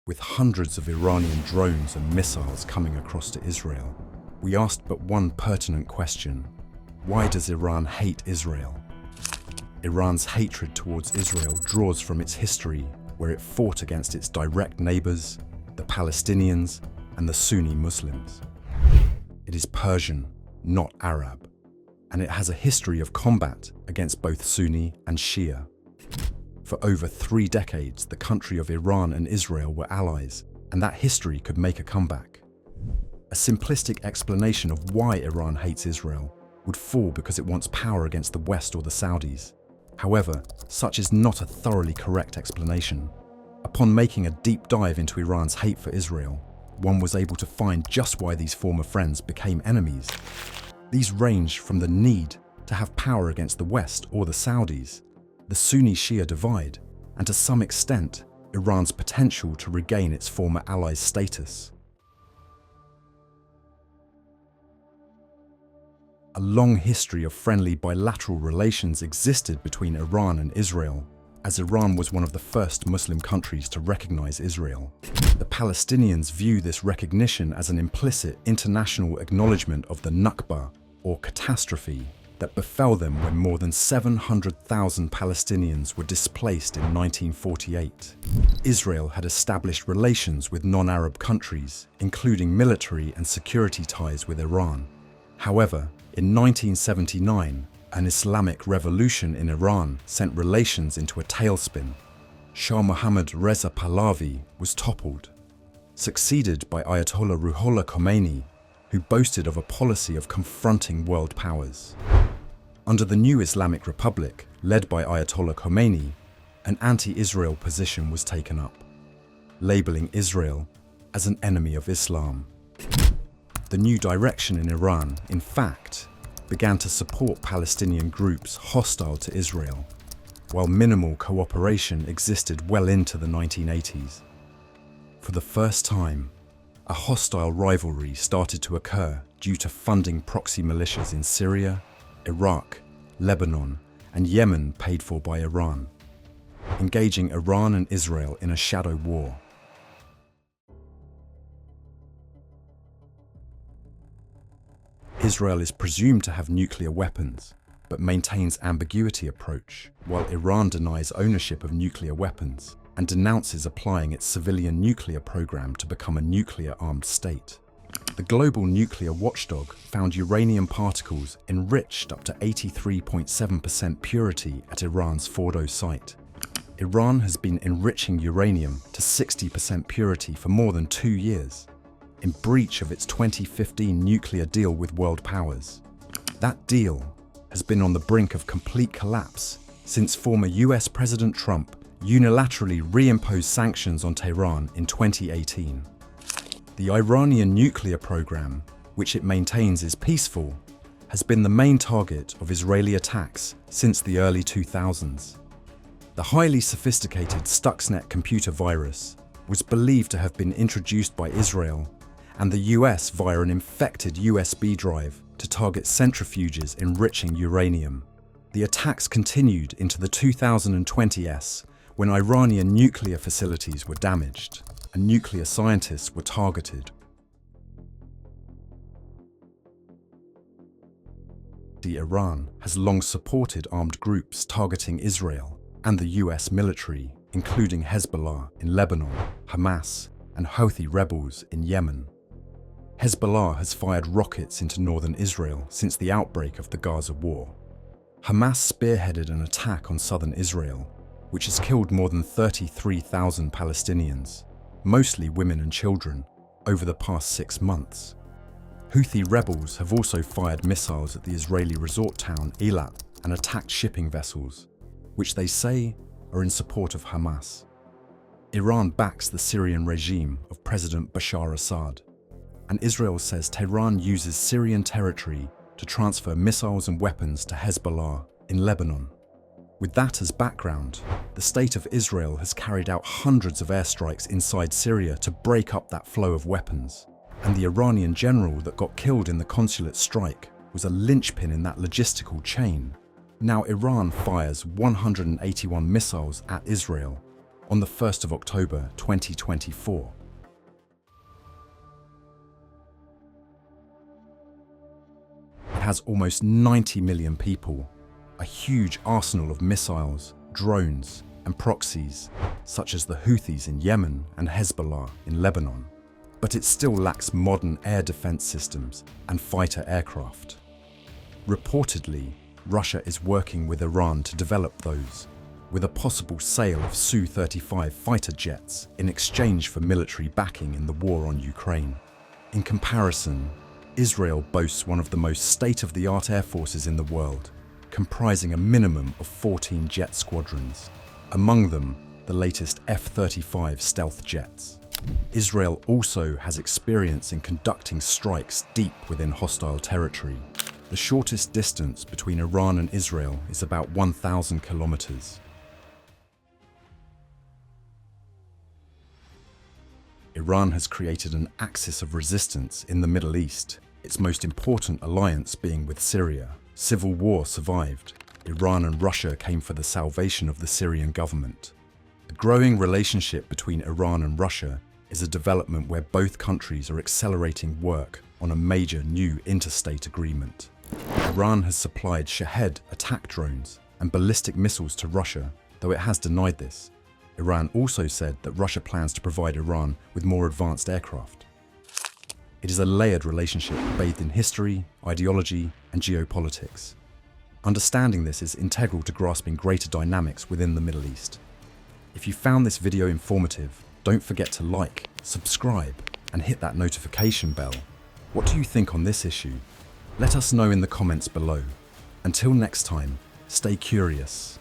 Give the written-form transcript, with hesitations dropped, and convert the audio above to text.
With hundreds of Iranian drones and missiles coming across to Israel, we asked but one pertinent question: why does Iran hate Israel? Iran's hatred towards Israel draws from its history, where it fought against its direct neighbors, the Palestinians, and the Sunni Muslims. It is Persian, not Arab, and it has a history of combat against both Sunni and Shia. For over 3 decades, the country of Iran and Israel were allies, and that history could make a comeback. A simplistic explanation of why Iran hates Israel would fall because it wants power against the West or the Saudis. However, such is not a thoroughly correct explanation. Upon making a deep dive into Iran's hate for Israel, one was able to find just why these former friends became enemies. These range from the need to have power against the West or the Saudis, the Sunni-Shia divide, and to some extent, Iran's potential to regain its former allies' status. A long history of friendly bilateral relations existed between Iran and Israel, as Iran was one of the first Muslim countries to recognize Israel. The Palestinians view this recognition as an implicit international acknowledgement of the Nakba, or catastrophe, that befell them when more than 700,000 Palestinians were displaced in 1948. Israel had established relations with non-Arab countries, including military and security ties with Iran. However, in 1979, an Islamic revolution in Iran sent relations into a tailspin. Shah Mohammad Reza Pahlavi was toppled, succeeded by Ayatollah Ruhollah Khomeini, who boasted of a policy of confronting world powers. Under the new Islamic Republic, led by Ayatollah Khomeini, an anti-Israel position was taken up, labeling Israel as an enemy of Islam. The new direction in Iran, in fact, began to support Palestinian groups hostile to Israel, while minimal cooperation existed well into the 1980s. For the first time, a hostile rivalry started to occur due to funding proxy militias in Syria, Iraq, Lebanon, and Yemen paid for by Iran, engaging Iran and Israel in a shadow war. Israel is presumed to have nuclear weapons, but maintains ambiguity approach, while Iran denies ownership of nuclear weapons and denounces applying its civilian nuclear program to become a nuclear-armed state. The global nuclear watchdog found uranium particles enriched up to 83.7% purity at Iran's Fordo site. Iran has been enriching uranium to 60% purity for more than 2 years, in breach of its 2015 nuclear deal with world powers. That deal has been on the brink of complete collapse since former US President Trump unilaterally reimposed sanctions on Tehran in 2018. The Iranian nuclear program, which it maintains is peaceful, has been the main target of Israeli attacks since the early 2000s. The highly sophisticated Stuxnet computer virus was believed to have been introduced by Israel and the US via an infected USB drive to target centrifuges enriching uranium. The attacks continued into the 2020s when Iranian nuclear facilities were damaged and nuclear scientists were targeted. Iran has long supported armed groups targeting Israel and the US military, including Hezbollah in Lebanon, Hamas, and Houthi rebels in Yemen. Hezbollah has fired rockets into northern Israel since the outbreak of the Gaza war. Hamas spearheaded an attack on southern Israel, which has killed more than 33,000 Palestinians, mostly women and children, over the past 6 months. Houthi rebels have also fired missiles at the Israeli resort town Eilat and attacked shipping vessels, which they say are in support of Hamas. Iran backs the Syrian regime of President Bashar Assad, and Israel says Tehran uses Syrian territory to transfer missiles and weapons to Hezbollah in Lebanon. With that as background, the State of Israel has carried out hundreds of airstrikes inside Syria to break up that flow of weapons, and the Iranian general that got killed in the consulate strike was a linchpin in that logistical chain. Now Iran fires 181 missiles at Israel, On the 1st of October 2024, it has almost 90 million people, a huge arsenal of missiles, drones, and proxies, such as the Houthis in Yemen and Hezbollah in Lebanon. But it still lacks modern air defense systems and fighter aircraft. Reportedly, Russia is working with Iran to develop those, with a possible sale of Su-35 fighter jets in exchange for military backing in the war on Ukraine. In comparison, Israel boasts one of the most state-of-the-art air forces in the world, comprising a minimum of 14 jet squadrons, among them the latest F-35 stealth jets. Israel also has experience in conducting strikes deep within hostile territory. The shortest distance between Iran and Israel is about 1,000 kilometers. Iran has created an axis of resistance in the Middle East, its most important alliance being with Syria. Civil war survived. Iran and Russia came for the salvation of the Syrian government. The growing relationship between Iran and Russia is a development where both countries are accelerating work on a major new interstate agreement. Iran has supplied Shahed attack drones and ballistic missiles to Russia, though it has denied this. Iran also said that Russia plans to provide Iran with more advanced aircraft. It is a layered relationship bathed in history, ideology, and geopolitics. Understanding this is integral to grasping greater dynamics within the Middle East. If you found this video informative, don't forget to like, subscribe, and hit that notification bell. What do you think on this issue? Let us know in the comments below. Until next time, stay curious.